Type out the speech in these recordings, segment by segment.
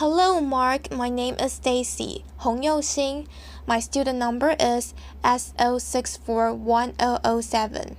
Hello, Mark. My name is Stacy Yu-Hsin. My student number is SO641007.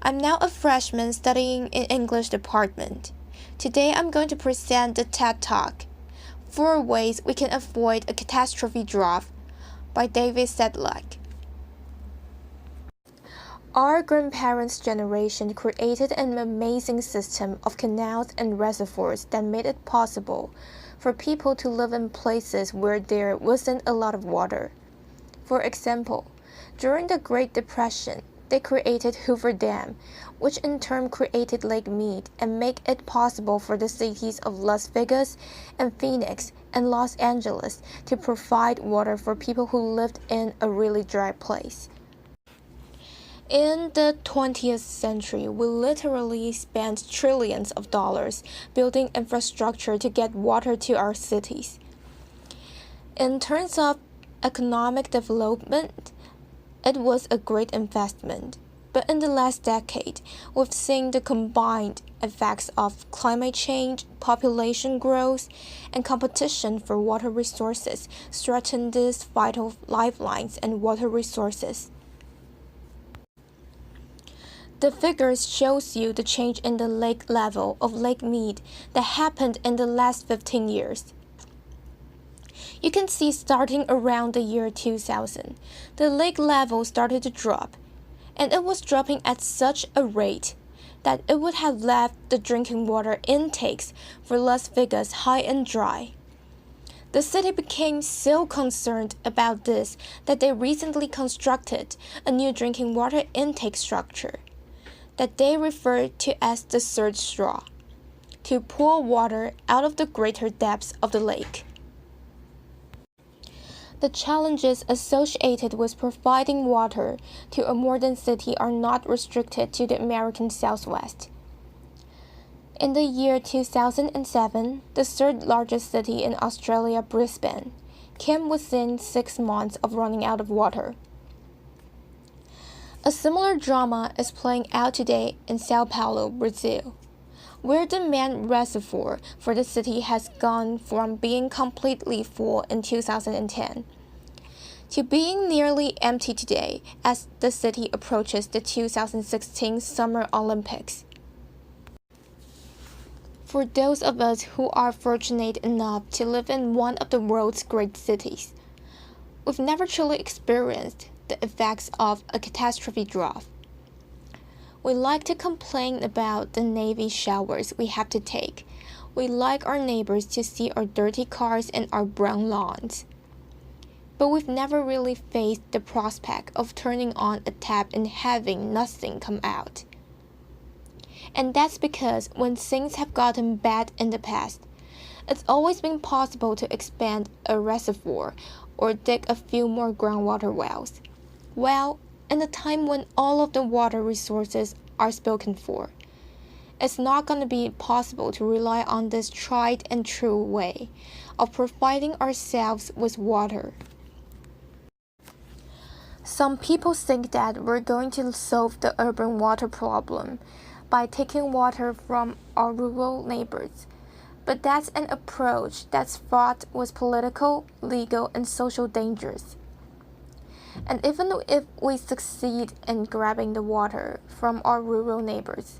I'm now a freshman studying in English department. Today I'm going to present the TED Talk, 4 Ways We Can Avoid a Catastrophe Drought by David Sedlak. Our grandparents' generation created an amazing system of canals and reservoirs that made it possible for people to live in places where there wasn't a lot of water. For example, during the Great Depression, they created Hoover Dam, which in turn created Lake Mead and made it possible for the cities of Las Vegas and Phoenix and Los Angeles to provide water for people who lived in a really dry place. In the 20th century, we literally spent trillions of dollars building infrastructure to get water to our cities. In terms of economic development, it was a great investment. But in the last decade, we've seen the combined effects of climate change, population growth, and competition for water resources threaten these vital lifelines and water resources. The figures shows you the change in the lake level of Lake Mead that happened in the last 15 years. You can see starting around the year 2000, the lake level started to drop, and it was dropping at such a rate that it would have left the drinking water intakes for Las Vegas high and dry. The city became so concerned about this that they recently constructed a new drinking water intake structure that they referred to as the surge straw, to pull water out of the greater depths of the lake. The challenges associated with providing water to a modern city are not restricted to the American Southwest. In the year 2007, the third largest city in Australia, Brisbane, came within 6 months of running out of water. A similar drama is playing out today in Sao Paulo, Brazil, where the main reservoir for the city has gone from being completely full in 2010 to being nearly empty today as the city approaches the 2016 Summer Olympics. For those of us who are fortunate enough to live in one of the world's great cities, we've never truly experienced the effects of a catastrophe drought. We like to complain about the Navy showers we have to take. We like our neighbors to see our dirty cars and our brown lawns. But we've never really faced the prospect of turning on a tap and having nothing come out. And that's because when things have gotten bad in the past, it's always been possible to expand a reservoir or dig a few more groundwater wells. Well, in a time when all of the water resources are spoken for, it's not going to be possible to rely on this tried and true way of providing ourselves with water. Some people think that we're going to solve the urban water problem by taking water from our rural neighbors. But that's an approach that's fraught with political, legal, and social dangers. And even if we succeed in grabbing the water from our rural neighbors,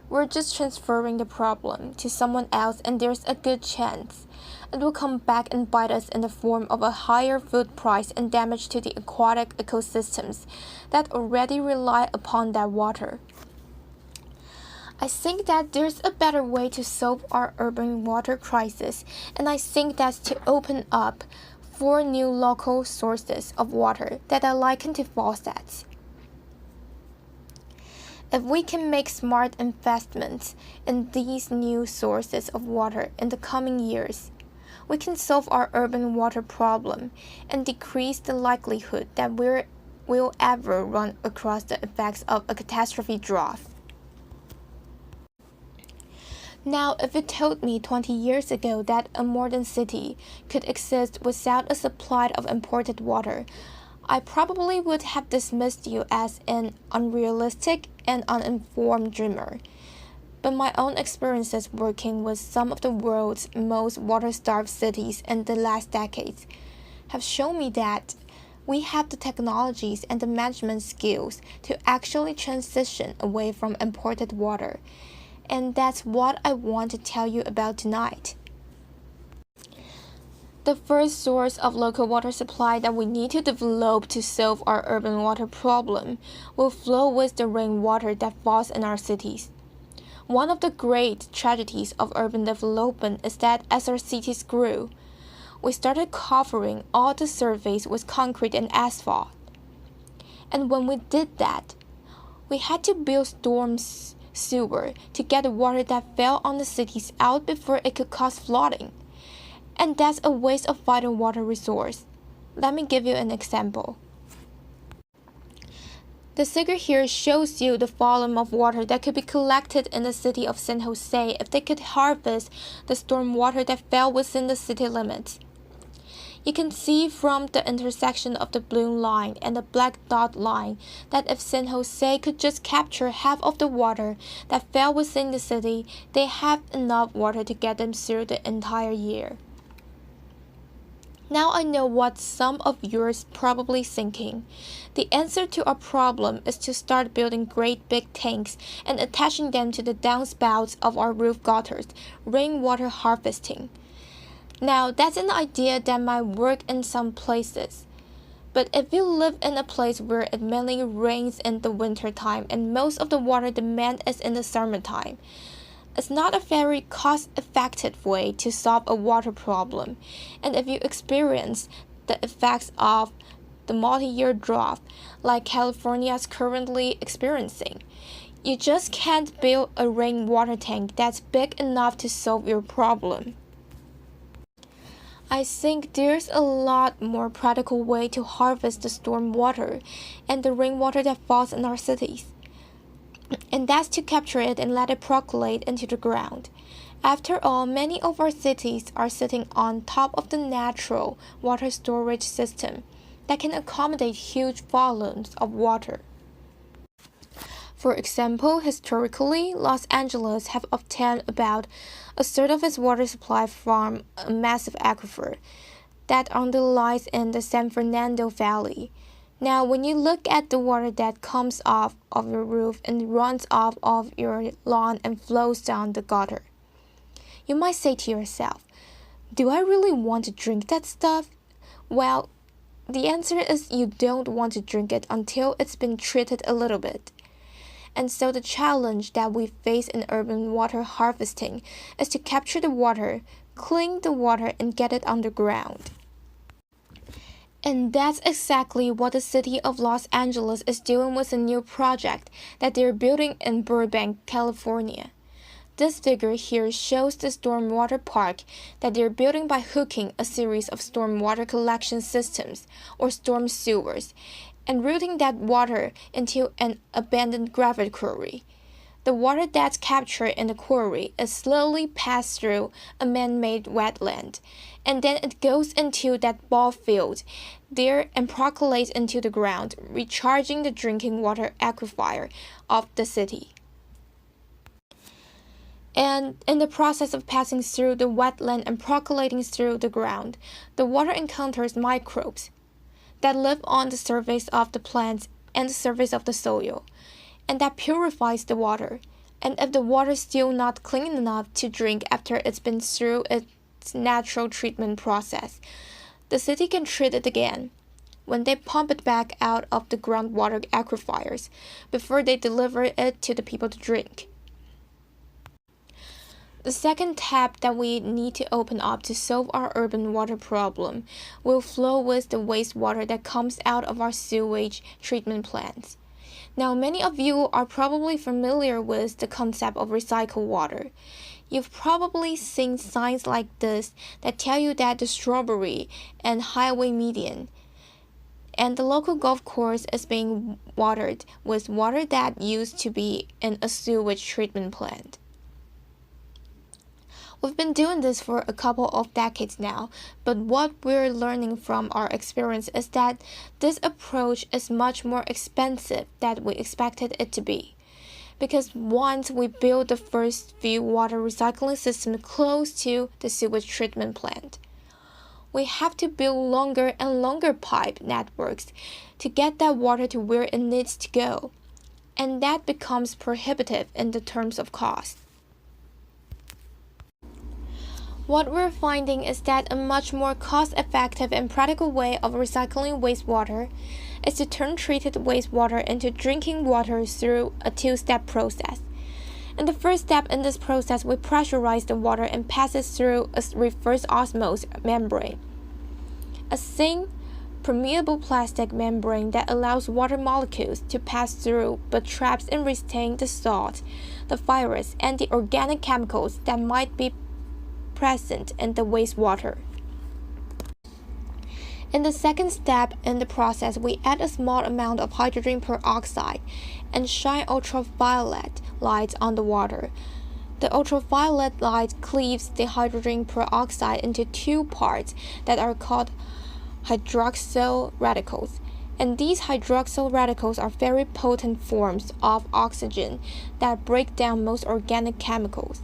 we're just transferring the problem to someone else, and there's a good chance it will come back and bite us in the form of a higher food price and damage to the aquatic ecosystems that already rely upon that water. I think that there's a better way to solve our urban water crisis, and I think that's to open up 4 new local sources of water that are likened to faucets. If we can make smart investments in these new sources of water in the coming years, we can solve our urban water problem and decrease the likelihood that we'll ever run across the effects of a catastrophe drought. Now, if you told me 20 years ago that a modern city could exist without a supply of imported water, I probably would have dismissed you as an unrealistic and uninformed dreamer. but my own experiences working with some of the world's most water-starved cities in the last decades have shown me that we have the technologies and the management skills to actually transition away from imported water. And that's what I want to tell you about tonight. The first source of local water supply that we need to develop to solve our urban water problem will flow with the rainwater that falls in our cities. One of the great tragedies of urban development is that as our cities grew, we started covering all the surface with concrete and asphalt. And when we did that, we had to build storm sewer to get the water that fell on the cities out before it could cause flooding. And that's a waste of vital water resource. Let me give you an example. The figure here shows you the volume of water that could be collected in the city of San Jose if they could harvest the storm water that fell within the city limits. You can see from the intersection of the blue line and the black dot line that if San Jose could just capture half of the water that fell within the city, they have enough water to get them through the entire year. Now I know what some of you are probably thinking. The answer to our problem is to start building great big tanks and attaching them to the downspouts of our roof gutters, rainwater harvesting. Now that's an idea that might work in some places. But if you live in a place where it mainly rains in the winter time and most of the water demand is in the summertime, it's not a very cost-effective way to solve a water problem, and if you experience the effects of the multi-year drought like California is currently experiencing, you just can't build a rainwater tank that's big enough to solve your problem. I think there's a lot more practical way to harvest the storm water and the rainwater that falls in our cities. And that's to capture it and let it percolate into the ground. After all, many of our cities are sitting on top of the natural water storage system that can accommodate huge volumes of water. For example, historically, Los Angeles have obtained about a third of its water supply from a massive aquifer that underlies in the San Fernando Valley. Now, when you look at the water that comes off of your roof and runs off of your lawn and flows down the gutter, you might say to yourself, do I really want to drink that stuff? Well, the answer is you don't want to drink it until it's been treated a little bit. And so the challenge that we face in urban water harvesting is to capture the water, clean the water, and get it underground. And that's exactly what the city of Los Angeles is doing with a new project that they're building in Burbank, California. This figure here shows the stormwater park that they're building by hooking a series of stormwater collection systems, or storm sewers, and routing that water into an abandoned gravel quarry. The water that's captured in the quarry is slowly passed through a man-made wetland, and then it goes into that ball field there and percolates into the ground, recharging the drinking water aquifer of the city. And in the process of passing through the wetland and percolating through the ground, the water encounters microbes that live on the surface of the plants and the surface of the soil, and that purifies the water. And if the water is still not clean enough to drink after it's been through its natural treatment process, the city can treat it again when they pump it back out of the groundwater aquifers before they deliver it to the people to drink. The second tap that we need to open up to solve our urban water problem will flow with the wastewater that comes out of our sewage treatment plants. Now, many of you are probably familiar with the concept of recycled water. You've probably seen signs like this that tell you that the strawberry and highway median and the local golf course is being watered with water that used to be in a sewage treatment plant. We've been doing this for a couple of decades now, but what we're learning from our experience is that this approach is much more expensive than we expected it to be. because once we build the first few water recycling systems close to the sewage treatment plant, we have to build longer and longer pipe networks to get that water to where it needs to go, and that becomes prohibitive in the terms of cost. What we're finding is that a much more cost-effective and practical way of recycling wastewater is to turn treated wastewater into drinking water through a two-step process. In the first step in this process, we pressurize the water and pass it through a reverse osmosis membrane, a thin, permeable plastic membrane that allows water molecules to pass through but traps and retains the salt, the virus, and the organic chemicals that might be present in the wastewater. In the second step in the process, we add a small amount of hydrogen peroxide and shine ultraviolet light on the water. The ultraviolet light cleaves the hydrogen peroxide into two parts that are called hydroxyl radicals. And these hydroxyl radicals are very potent forms of oxygen that break down most organic chemicals.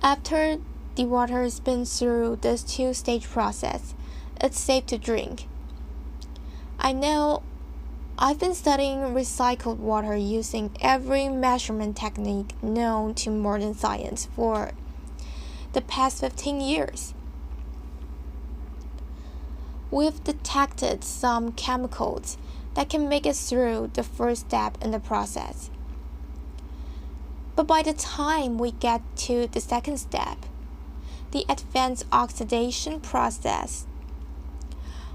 After the water has been through this two-stage process, it's safe to drink. I know I've been studying recycled water using every measurement technique known to modern science for the past 15 years. We've detected some chemicals that can make it through the first step in the process. But by the time we get to the second step, the advanced oxidation process,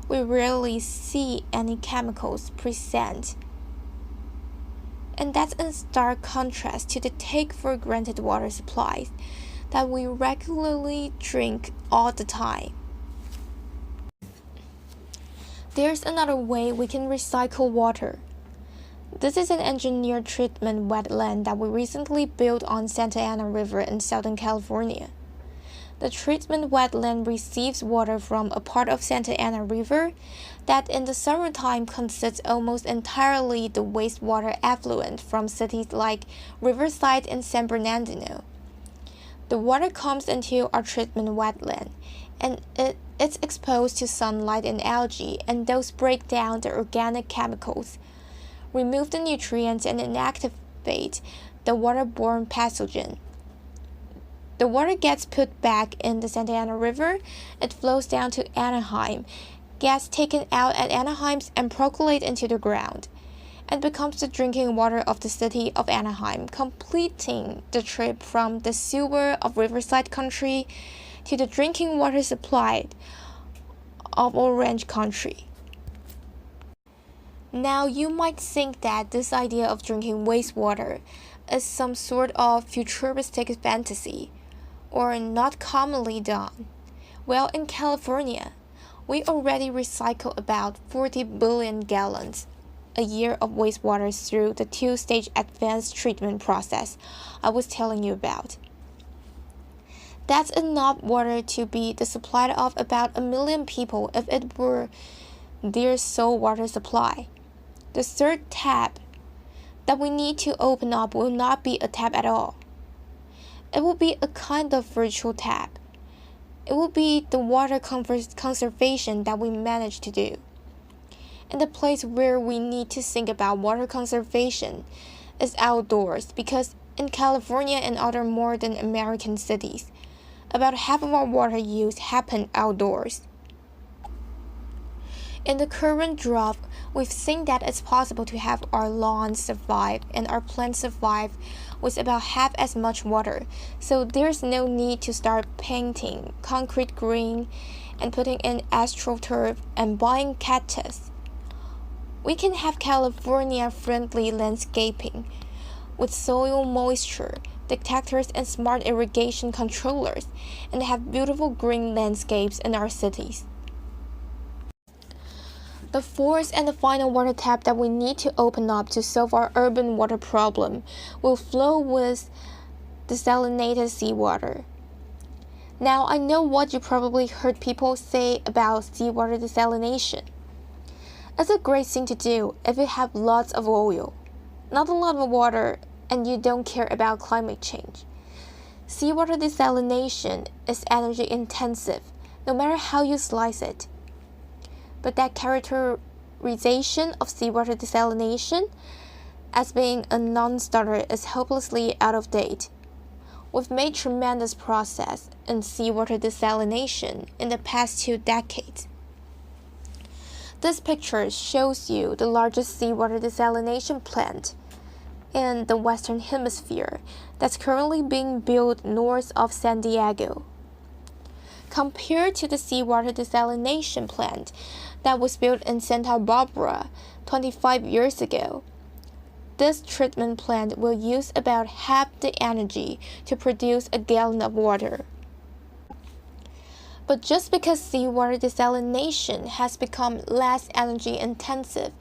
we rarely see any chemicals present. And that's in stark contrast to the take-for-granted water supplies that we regularly drink all the time. There's another way we can recycle water. This is an engineered treatment wetland that we recently built on Santa Ana River in Southern California. The treatment wetland receives water from a part of Santa Ana River that in the summertime consists almost entirely the wastewater effluent from cities like Riverside and San Bernardino. The water comes into our treatment wetland, and it's exposed to sunlight and algae, and those break down the organic chemicals, remove the nutrients, and inactivate the waterborne pathogen. The water gets put back in the Santa Ana River, it flows down to Anaheim, gets taken out at Anaheim and percolated into the ground, and becomes the drinking water of the city of Anaheim, completing the trip from the sewer of Riverside Country to the drinking water supply of Orange Country. Now, you might think that this idea of drinking wastewater is some sort of futuristic fantasy, or not commonly done. Well, in California, we already recycle about 40 billion gallons a year of wastewater through the two-stage advanced treatment process I was telling you about. That's enough water to be the supply of about 1 million people if it were their sole water supply. The third tap that we need to open up will not be a tap at all. It will be a kind of virtual tap. It will be the water conservation that we managed to do. And the place where we need to think about water conservation is outdoors, because in California and other modern American cities, about half of our water use happens outdoors. In the current drought, we've seen that it's possible to have our lawns survive and our plants survive with about half as much water, so there's no need to start painting concrete green and putting in astroturf and buying cactus. We can have California-friendly landscaping with soil moisture detectors and smart irrigation controllers, and have beautiful green landscapes in our cities. The fourth and the final water tap that we need to open up to solve our urban water problem will flow with desalinated seawater. Now, I know what you probably heard people say about seawater desalination. It's a great thing to do if you have lots of oil. not a lot of water, and you don't care about climate change. Seawater desalination is energy intensive, no matter how you slice it. But that characterization of seawater desalination as being a non-starter is hopelessly out of date. We've made tremendous progress in seawater desalination in the past 2 decades. This picture shows you the largest seawater desalination plant in the Western Hemisphere that's currently being built north of San Diego. Compared to the seawater desalination plant that was built in Santa Barbara 25 years ago, this treatment plant will use about half the energy to produce a gallon of water. But just because seawater desalination has become less energy intensive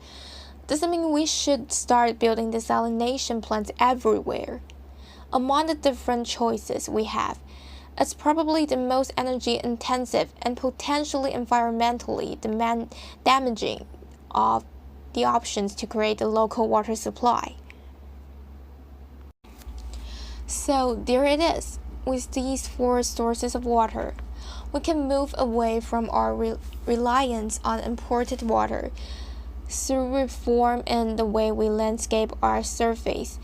doesn't mean we should start building desalination plants everywhere. Among the different choices we have, it's probably the most energy intensive and potentially environmentally damaging of the options to create a local water supply. So there it is. With these 4 sources of water, we can move away from our reliance on imported water through reform in the way we landscape our surface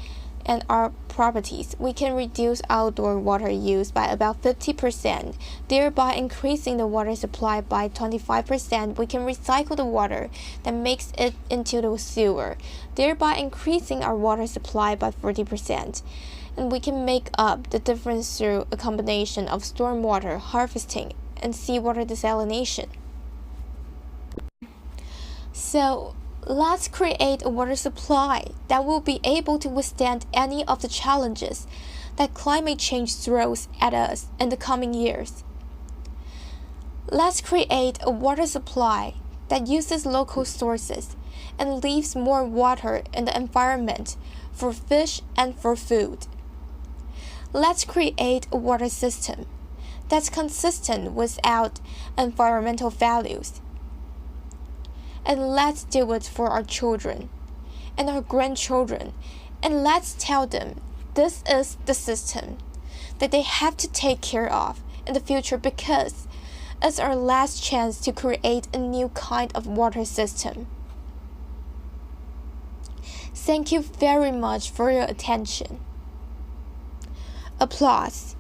and our properties. We can reduce outdoor water use by about 50%, thereby increasing the water supply by 25%. We can recycle the water that makes it into the sewer, thereby increasing our water supply by 40%. And we can make up the difference through a combination of stormwater harvesting and seawater desalination. So, let's create a water supply that will be able to withstand any of the challenges that climate change throws at us in the coming years. Let's create a water supply that uses local sources and leaves more water in the environment for fish and for food. Let's create a water system that's consistent without environmental values. And let's do it for our children and our grandchildren, and let's tell them this is the system that they have to take care of in the future, because it's our last chance to create a new kind of water system. Thank you very much for your attention. Applause.